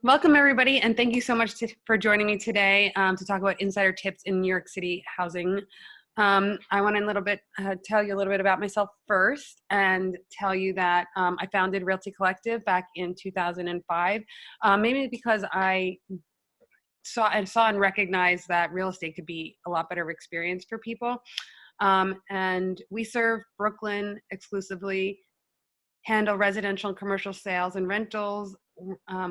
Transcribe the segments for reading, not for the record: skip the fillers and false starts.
Welcome everybody, and thank you so much for joining me today to talk about insider tips in New York City housing. I want to tell you a little bit about myself first, and tell you that I founded Realty Collective back in 2005, mainly because I saw and recognized that real estate could be a lot better experience for people. And we serve Brooklyn exclusively, handle residential and commercial sales and rentals.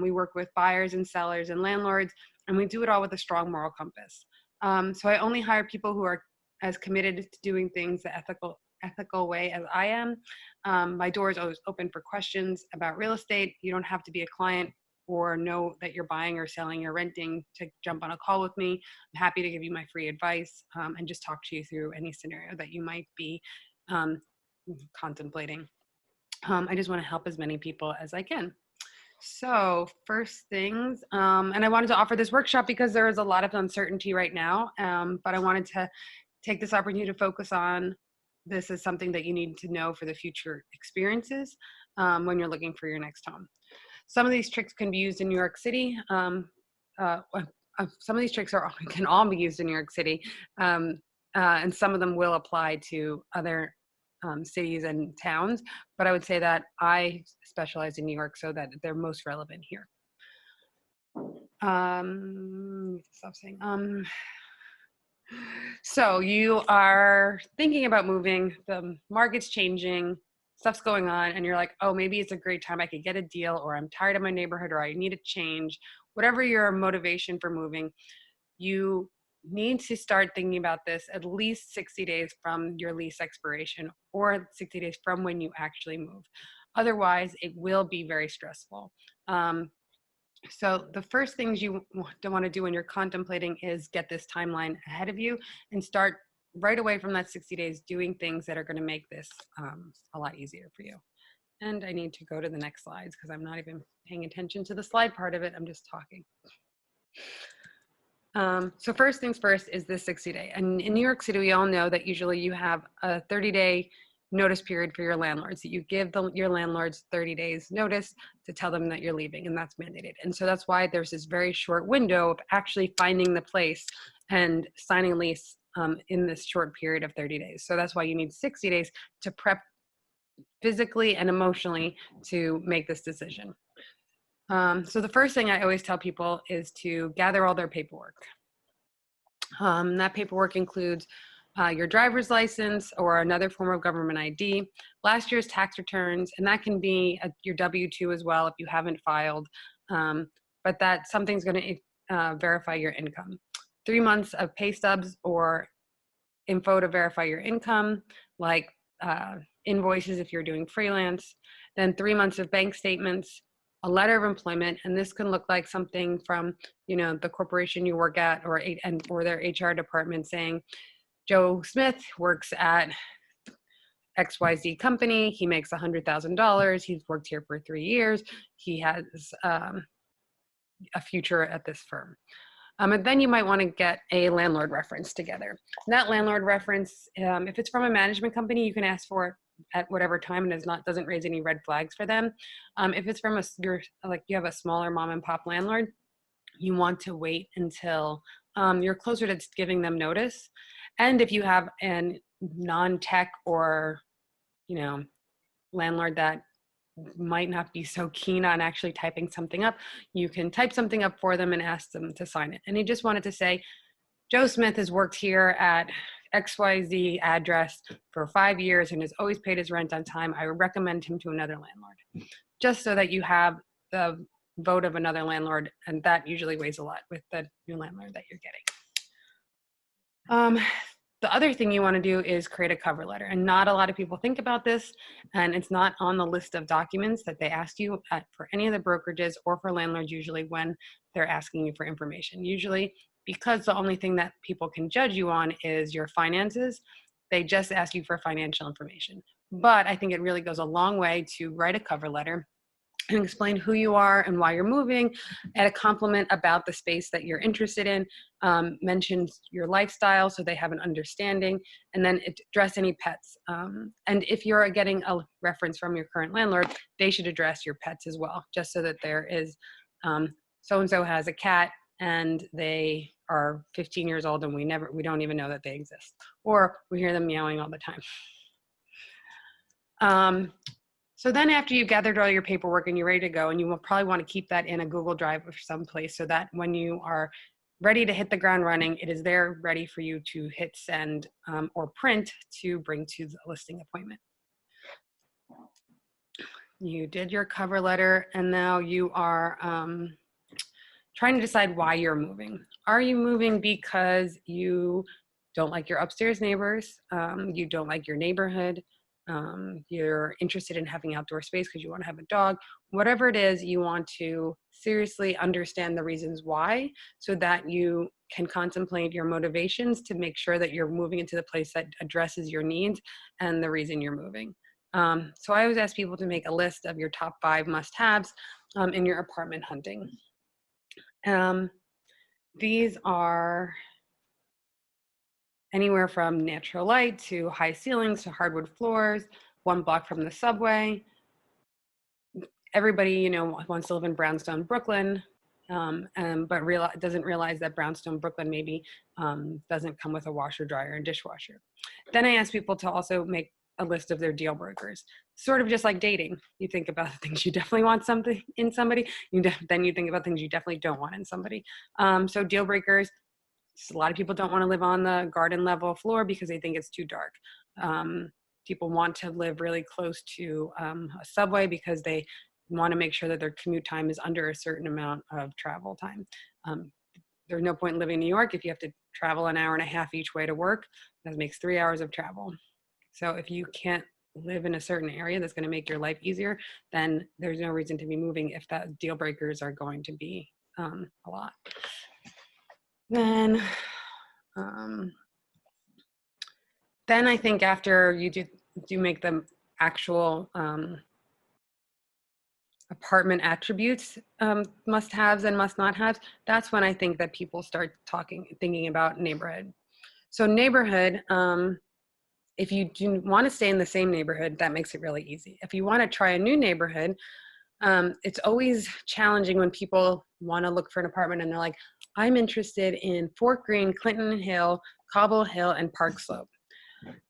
We work with buyers and sellers and landlords, and we do it all with a strong moral compass. So I only hire people who are as committed to doing things the ethical way as I am. My door is always open for questions about real estate. You don't have to be a client or know that you're buying or selling or renting to jump on a call with me. I'm happy to give you my free advice and just talk to you through any scenario that you might be contemplating. I just want to help as many people as I can. So first things, and I wanted to offer this workshop because there is a lot of uncertainty right now, but I wanted to take this opportunity to focus on this as something that you need to know for the future experiences when you're looking for your next home. Some of these tricks can be used in New York City. Some of these tricks can all be used in New York City, and some of them will apply to other cities and towns, but I would say that I specialize in New York so that they're most relevant here. Stop saying. So you are thinking about moving, the market's changing, stuff's going on, and you're like, oh, maybe it's a great time I could get a deal, or I'm tired of my neighborhood, or I need a change. Whatever your motivation for moving, you need to start thinking about this at least 60 days from your lease expiration, or 60 days from when you actually move. Otherwise, it will be very stressful. So the first things you don't want to do when you're contemplating is get this timeline ahead of you and start right away from that 60 days doing things that are going to make this a lot easier for you. And I need to go to the next slides because I'm not even paying attention to the slide part of it. I'm just talking. So first things first is the 60-day. And in New York City, we all know that usually you have a 30-day notice period for your landlords. That you give your landlords 30 days notice to tell them that you're leaving, and that's mandated. And so that's why there's this very short window of actually finding the place and signing a lease in this short period of 30 days. So that's why you need 60 days to prep physically and emotionally to make this decision. So the first thing I always tell people is to gather all their paperwork. That paperwork includes your driver's license or another form of government ID, last year's tax returns, and that can be your W-2 as well if you haven't filed, but that something's going to verify your income. 3 months of pay stubs or info to verify your income, like invoices if you're doing freelance, then 3 months of bank statements, a letter of employment, and this can look like something from, the corporation you work at or their HR department saying, Joe Smith works at XYZ company. He makes $100,000. He's worked here for 3 years. He has a future at this firm. And then you might want to get a landlord reference together. And that landlord reference, if it's from a management company, you can ask for it at whatever time and doesn't raise any red flags for them. If it's from you have a smaller mom and pop landlord, you want to wait until you're closer to giving them notice. And if you have a non-tech or, landlord that might not be so keen on actually typing something up, you can type something up for them and ask them to sign it. And you just wanted to say, Joe Smith has worked here at XYZ address for 5 years and has always paid his rent on time. I would recommend him to another landlord, just so that you have the vote of another landlord, and that usually weighs a lot with the new landlord that you're getting. The other thing you want to do is create a cover letter, and not a lot of people think about this, and it's not on the list of documents that they ask you for any of the brokerages or for landlords usually when they're asking you for information. Usually, because the only thing that people can judge you on is your finances, they just ask you for financial information. But I think it really goes a long way to write a cover letter and explain who you are and why you're moving, add a compliment about the space that you're interested in, mention your lifestyle so they have an understanding, and then address any pets. And if you're getting a reference from your current landlord, they should address your pets as well, just so that there is So-and-so has a cat and they are 15 years old and we don't even know that they exist, or we hear them meowing all the time. So then after you've gathered all your paperwork and you're ready to go, and you will probably want to keep that in a Google Drive or someplace so that when you are ready to hit the ground running, it is there ready for you to hit send or print to bring to the listing appointment. You did your cover letter, and now you are trying to decide why you're moving. Are you moving because you don't like your upstairs neighbors, you don't like your neighborhood, you're interested in having outdoor space because you want to have a dog? Whatever it is, you want to seriously understand the reasons why so that you can contemplate your motivations to make sure that you're moving into the place that addresses your needs and the reason you're moving. So I always ask people to make a list of your top 5 must-haves in your apartment hunting. These are anywhere from natural light to high ceilings to hardwood floors, 1 block from the subway. Everybody, you know, wants to live in brownstone Brooklyn, but doesn't realize that brownstone Brooklyn maybe doesn't come with a washer, dryer, and dishwasher. Then I ask people to also make a list of their deal breakers, sort of just like dating. You think about the things you definitely want something in somebody, then you think about things you definitely don't want in somebody. So deal breakers, a lot of people don't want to live on the garden level floor because they think it's too dark. People want to live really close to a subway because they want to make sure that their commute time is under a certain amount of travel time. There's no point in living in New York if you have to travel an hour and a half each way to work. That makes 3 hours of travel. So if you can't live in a certain area that's going to make your life easier, then there's no reason to be moving if that deal breakers are going to be a lot. Then I think after you do make the actual apartment attributes, must-haves and must-not-haves, that's when I think that people start thinking about neighborhood. So neighborhood, if you do want to stay in the same neighborhood, that makes it really easy. If you want to try a new neighborhood, it's always challenging when people want to look for an apartment and they're like, I'm interested in Fort Greene, Clinton Hill, Cobble Hill, and Park Slope.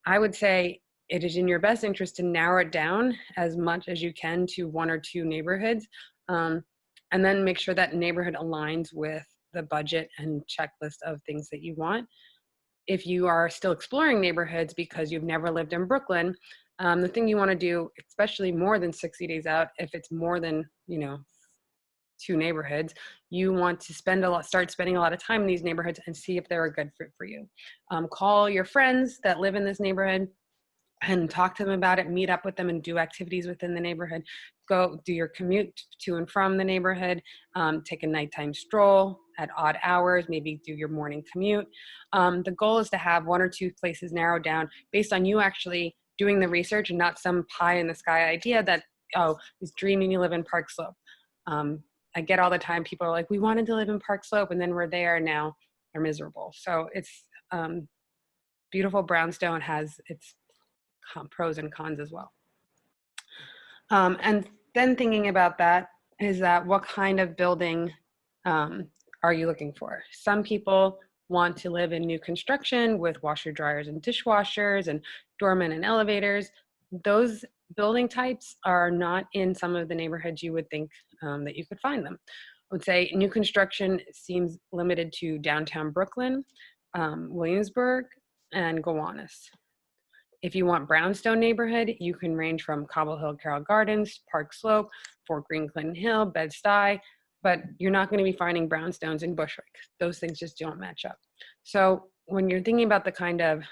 I would say it is in your best interest to narrow it down as much as you can to 1 or 2 neighborhoods, and then make sure that neighborhood aligns with the budget and checklist of things that you want. If you are still exploring neighborhoods because you've never lived in Brooklyn, the thing you want to do, especially more than 60 days out, if it's more than 2 neighborhoods, you want to start spending a lot of time in these neighborhoods and see if they're a good fit for you. Call your friends that live in this neighborhood and talk to them about it, meet up with them and do activities within the neighborhood. Go do your commute to and from the neighborhood, take a nighttime stroll at odd hours, maybe do your morning commute. The goal is to have 1 or 2 places narrowed down based on you actually doing the research and not some pie in the sky idea that, oh, is dreaming you live in Park Slope. I get all the time, people are like, we wanted to live in Park Slope and then we're there and now they're miserable. So it's beautiful brownstone has its pros and cons as well. And then thinking about that is that what kind of building are you looking for? Some people want to live in new construction with washer dryers and dishwashers and doormen and elevators. Those building types are not in some of the neighborhoods you would think that you could find them. I would say new construction seems limited to downtown Brooklyn, Williamsburg, and Gowanus. If you want brownstone neighborhood, you can range from Cobble Hill, Carroll Gardens, Park Slope, Fort Greene, Clinton Hill, Bed-Stuy, but you're not going to be finding brownstones in Bushwick. Those things just don't match up. So when you're thinking about the kind of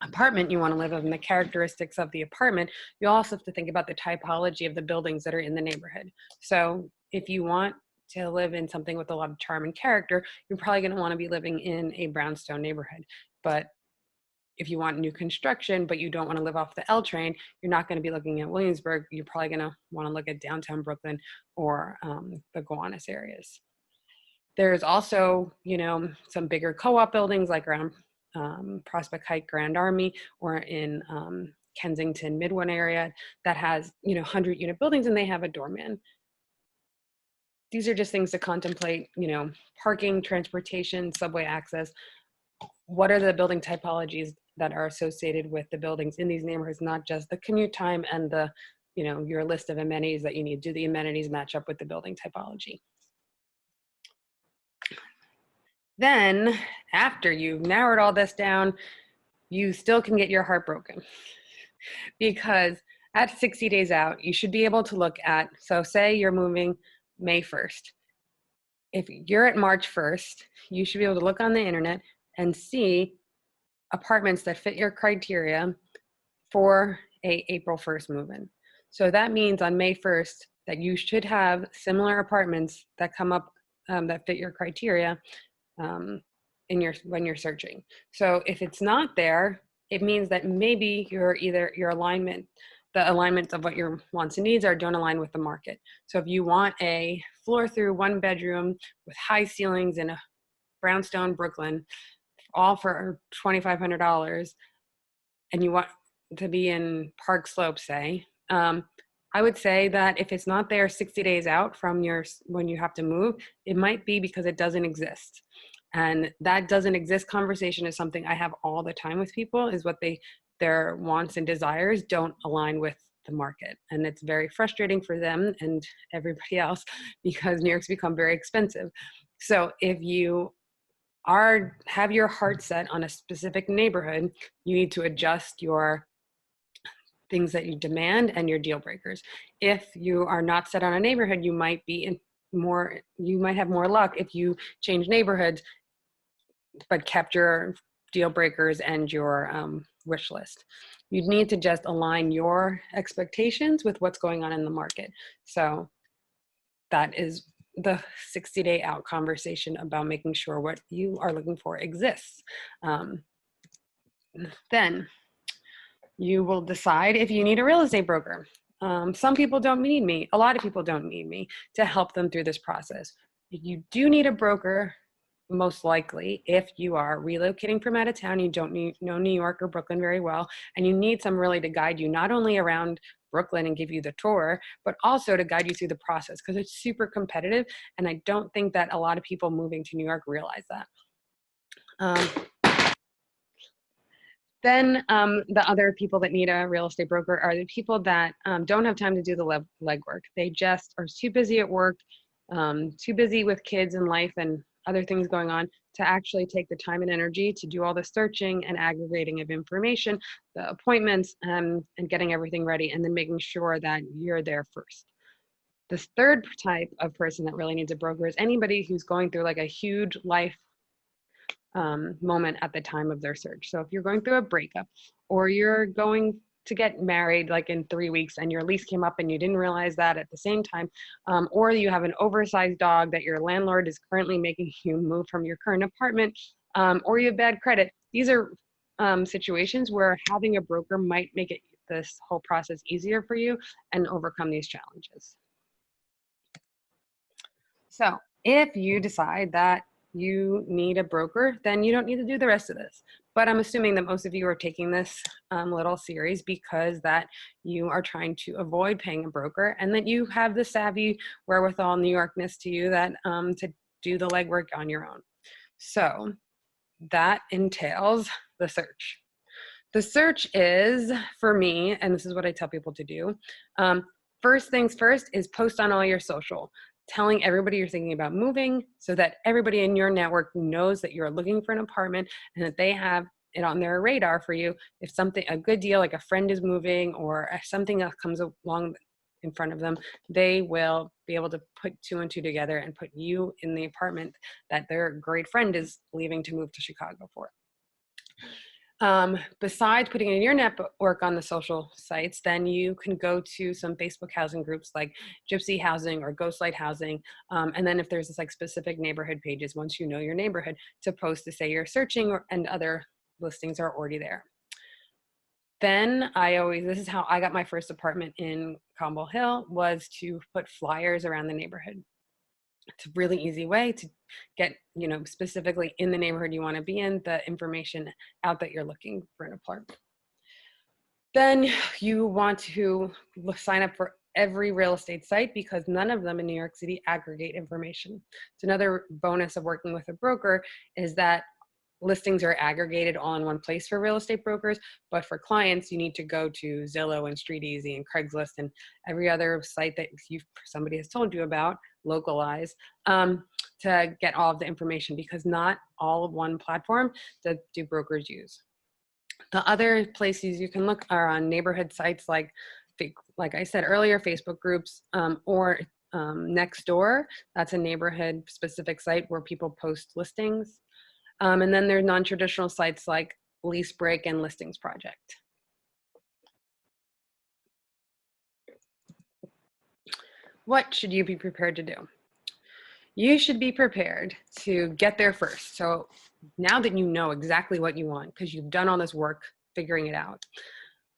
apartment you want to live in and the characteristics of the apartment, you also have to think about the typology of the buildings that are in the neighborhood. So if you want to live in something with a lot of charm and character, you're probably going to want to be living in a brownstone neighborhood. But if you want new construction, but you don't want to live off the L train, you're not going to be looking at Williamsburg. You're probably going to want to look at downtown Brooklyn or the Gowanus areas. There's also, some bigger co-op buildings like around Prospect Heights, Grand Army, or in Kensington, Midwood area that has, 100-unit buildings and they have a doorman. these are just things to contemplate, you know, parking, transportation, subway access. What are the building typologies that are associated with the buildings in these neighborhoods, not just the commute time and the, you know, your list of amenities that you need. Do the amenities match up with the building typology? Then, after you've narrowed all this down, you still can get your heart broken because at 60 days out, you should be able to look at, so say you're moving May 1st. If you're at March 1st, you should be able to look on the internet and see apartments that fit your criteria for a April 1st move-in. So that means on May 1st that you should have similar apartments that come up that fit your criteria when you're searching. So if it's not there, it means that maybe your alignment, the alignments of what your wants and needs are don't align with the market. So if you want a floor through 1-bedroom with high ceilings in a brownstone Brooklyn, all for $2,500, and you want to be in Park Slope, say, I would say that if it's not there 60 days out from when you have to move, it might be because it doesn't exist. And that doesn't exist conversation is something I have all the time with people, is what their wants and desires don't align with the market. And it's very frustrating for them and everybody else because New York's become very expensive. So if you have your heart set on a specific neighborhood, you need to adjust your things that you demand and your deal breakers. If you are not set on a neighborhood, you might have more luck if you change neighborhoods, but kept your deal breakers and your wish list. You need to just align your expectations with what's going on in the market. So that is the 60-day out conversation about making sure what you are looking for exists. Then you will decide if you need a real estate broker. Some people don't need me. A lot of people don't need me to help them through this process. You do need a broker, most likely, if you are relocating from out of town, you don't know New York or Brooklyn very well, and you need some really to guide you not only around Brooklyn and give you the tour, but also to guide you through the process because it's super competitive. And I don't think that a lot of people moving to New York realize that. Then the other people that need a real estate broker are the people that don't have time to do the legwork. They just are too busy at work, too busy with kids and life and other things going on to actually take the time and energy to do all the searching and aggregating of information, the appointments, and getting everything ready, and then making sure that you're there first. This third type of person that really needs a broker is anybody who's going through like a huge life moment at the time of their search. So if you're going through a breakup or you're going to get married like in 3 weeks and your lease came up and you didn't realize that at the same time, or you have an oversized dog that your landlord is currently making you move from your current apartment, or you have bad credit, these are situations where having a broker might make this whole process easier for you and overcome these challenges. So if you decide that you need a broker, then you don't need to do the rest of this. But I'm assuming that most of you are taking this little series because that you are trying to avoid paying a broker and that you have the savvy wherewithal New Yorkness to you that to do the legwork on your own. So that entails the search. The search is, for me, and this is what I tell people to do, first things first is post on all your social, telling everybody you're thinking about moving so that everybody in your network knows that you're looking for an apartment and that they have it on their radar for you. If a good deal, like a friend is moving or something else comes along in front of them, they will be able to put 2 and 2 together and put you in the apartment that their great friend is leaving to move to Chicago for. Besides putting it in your network on the social sites, then you can go to some Facebook housing groups like Gypsy Housing or Ghostlight Housing. And then if there's this like specific neighborhood pages, once you know your neighborhood, to post to say you're searching and other listings are already there. Then this is how I got my first apartment in Cobble Hill, was to put flyers around the neighborhood. It's a really easy way to get, specifically in the neighborhood you want to be in, the information out that you're looking for an apartment. Then you want to sign up for every real estate site because none of them in New York City aggregate information. It's another bonus of working with a broker is that listings are aggregated all in one place for real estate brokers, but for clients, you need to go to Zillow and StreetEasy and Craigslist and every other site that somebody has told you about, localize, to get all of the information because not all of one platform that do brokers use. The other places you can look are on neighborhood sites like I said earlier, Facebook groups, or Nextdoor. That's a neighborhood specific site where people post listings. And then there's non-traditional sites like Lease Break and Listings Project. What should you be prepared to do? You should be prepared to get there first. So now that you know exactly what you want, because you've done all this work figuring it out,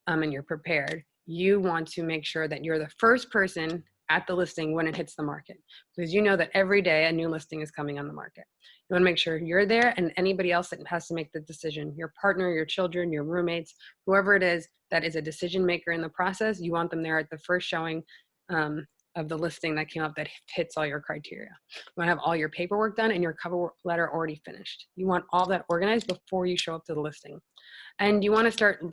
and you're prepared, you want to make sure that you're the first person at the listing when it hits the market, because you know that every day a new listing is coming on the market. You want to make sure you're there, and anybody else that has to make the decision, your partner, your children, your roommates, whoever it is that is a decision maker in the process, you want them there at the first showing of the listing that came up that hits all your criteria. You want to have all your paperwork done and your cover letter already finished. You want all that organized before you show up to the listing. And you want to start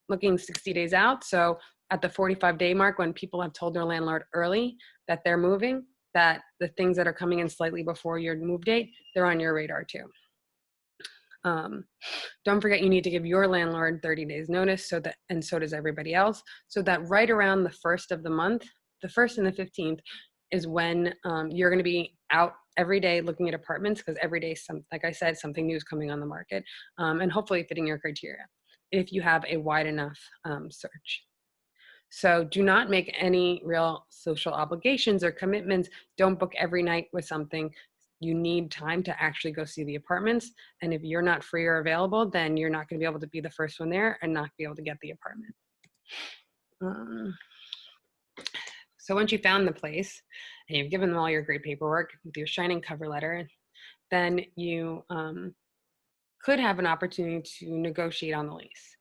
looking 60 days out. So at the 45-day mark, when people have told their landlord early that they're moving, that the things that are coming in slightly before your move date, they're on your radar too. Don't forget you need to give your landlord 30 days notice, and so does everybody else, so that right around the 1st of the month, the 1st and the 15th, is when you're going to be out every day looking at apartments, because every day, like I said, something new is coming on the market, and hopefully fitting your criteria if you have a wide enough search. So do not make any real social obligations or commitments. Don't book every night with something. You need time to actually go see the apartments. And if you're not free or available, then you're not going to be able to be the first one there and not be able to get the apartment. So once you found the place and you've given them all your great paperwork with your shining cover letter, then you could have an opportunity to negotiate on the lease.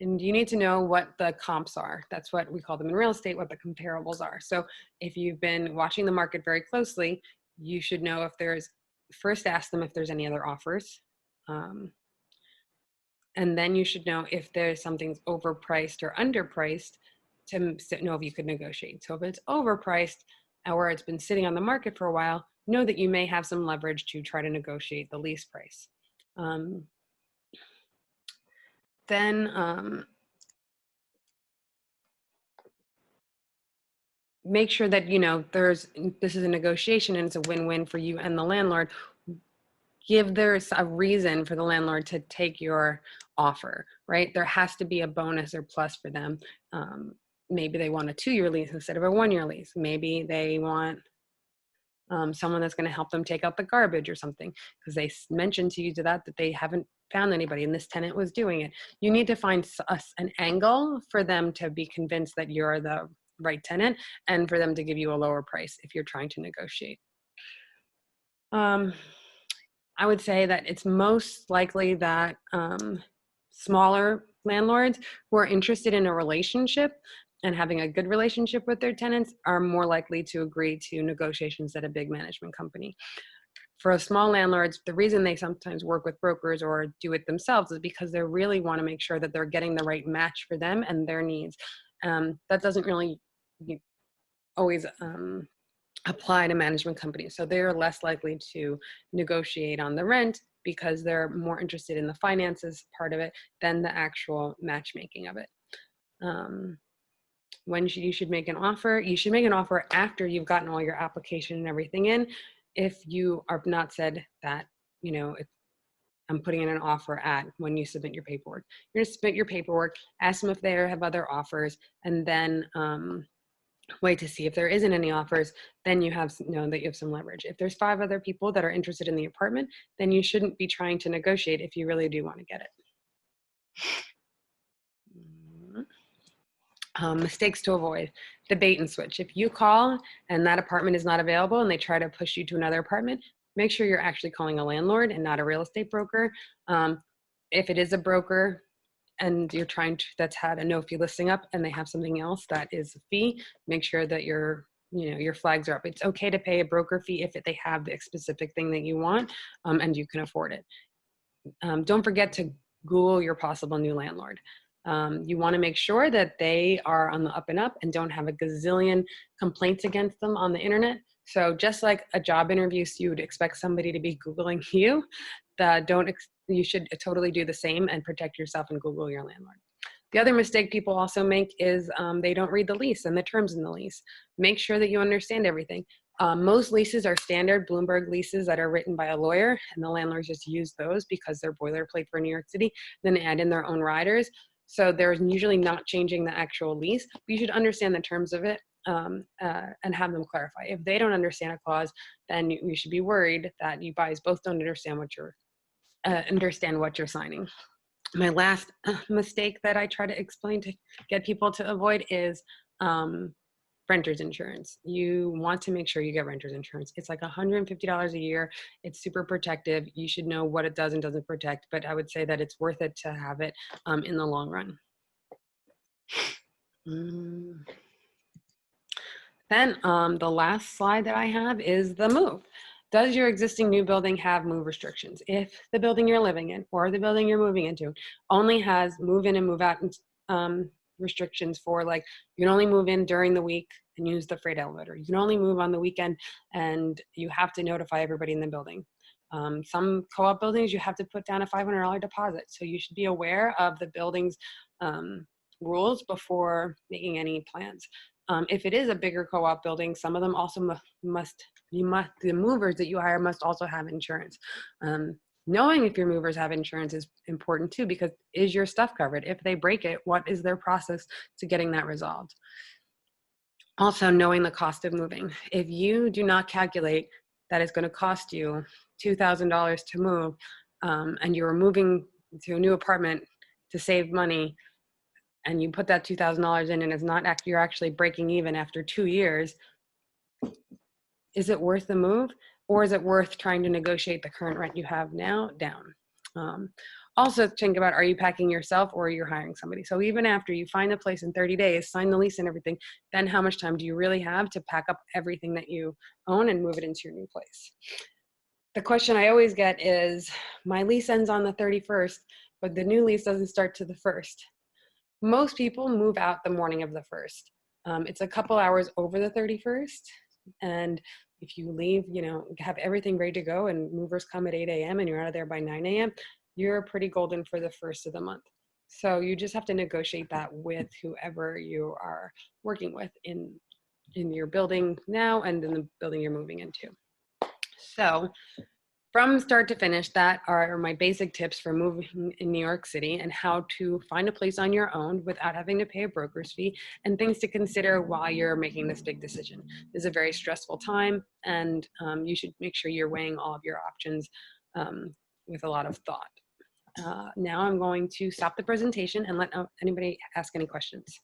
And you need to know what the comps are. That's what we call them in real estate, what the comparables are. So if you've been watching the market very closely, you should know if first ask them if there's any other offers. And then you should know if there's something's overpriced or underpriced to know if you could negotiate. So if it's overpriced or it's been sitting on the market for a while, know that you may have some leverage to try to negotiate the lease price. Then make sure that, this is a negotiation and it's a win-win for you and the landlord. There's a reason for the landlord to take your offer, right? There has to be a bonus or plus for them. Maybe they want a 2-year lease instead of a 1-year lease. Maybe they want someone that's going to help them take out the garbage or something, because they mentioned to you that they haven't found anybody and this tenant was doing it. You need to find an angle for them to be convinced that you're the right tenant and for them to give you a lower price if you're trying to negotiate. I would say that it's most likely that smaller landlords who are interested in a relationship and having a good relationship with their tenants are more likely to agree to negotiations at a big management company. For small landlords, the reason they sometimes work with brokers or do it themselves is because they really want to make sure that they're getting the right match for them and their needs. That doesn't really always apply to management companies. So they're less likely to negotiate on the rent because they're more interested in the finances part of it than the actual matchmaking of it. When you should make an offer, you should make an offer after you've gotten all your application and everything in. If you are not said that, I'm putting in an offer at when you submit your paperwork. You're going to submit your paperwork, ask them if they have other offers, and then wait to see if there isn't any offers. Then you know that you have some leverage. If there's 5 other people that are interested in the apartment, then you shouldn't be trying to negotiate if you really do want to get it. Mistakes to avoid: the bait and switch. If you call and that apartment is not available and they try to push you to another apartment, make sure you're actually calling a landlord and not a real estate broker. If it is a broker, and you're trying to, that's had a no fee listing up and they have something else that is a fee, make sure that your flags are up. It's okay to pay a broker fee if they have the specific thing that you want, and you can afford it. Don't forget to Google your possible new landlord. You want to make sure that they are on the up and up and don't have a gazillion complaints against them on the internet. So just like a job interview, so you would expect somebody to be Googling you, you should totally do the same and protect yourself and Google your landlord. The other mistake people also make is they don't read the lease and the terms in the lease. Make sure that you understand everything. Most leases are standard Bloomberg leases that are written by a lawyer, and the landlords just use those because they're boilerplate for New York City, then add in their own riders. So there's usually not changing the actual lease, but you should understand the terms of it and have them clarify. If they don't understand a clause, then you should be worried that you guys both don't understand what you're signing. My last mistake that I try to explain to get people to avoid is renter's insurance. You want to make sure you get renter's insurance. It's like $150 a year. It's super protective. You should know what it does and doesn't protect, but I would say that it's worth it to have it in the long run. Then the last slide that I have is the move. Does your existing new building have move restrictions? If the building you're living in or the building you're moving into only has move in and move out restrictions for, like, you can only move in during the week and use the freight elevator. You can only move on the weekend and you have to notify everybody in the building. Some co-op buildings, you have to put down a $500 deposit. So you should be aware of the building's rules before making any plans. If it is a bigger co-op building, some of them also the movers that you hire must also have insurance. Knowing if your movers have insurance is important too, because is your stuff covered? If they break it, what is their process to getting that resolved? Also, knowing the cost of moving. If you do not calculate that it's going to cost you $2,000 to move, and you're moving to a new apartment to save money, and you put that $2,000 in and it's not, you're actually breaking even after 2 years, is it worth the move? Or is it worth trying to negotiate the current rent you have now down? Also think about, are you packing yourself or you're hiring somebody? So even after you find the place in 30 days, sign the lease and everything, then how much time do you really have to pack up everything that you own and move it into your new place? The question I always get is, my lease ends on the 31st, but the new lease doesn't start to the 1st. Most people move out the morning of the 1st. It's a couple hours over the 31st. And if you leave, have everything ready to go and movers come at 8 a.m. and you're out of there by 9 a.m., you're pretty golden for the 1st of the month. So you just have to negotiate that with whoever you are working with in your building now and in the building you're moving into. So from start to finish, that are my basic tips for moving in New York City and how to find a place on your own without having to pay a broker's fee, and things to consider while you're making this big decision. This is a very stressful time, and you should make sure you're weighing all of your options with a lot of thought. Now I'm going to stop the presentation and let anybody ask any questions.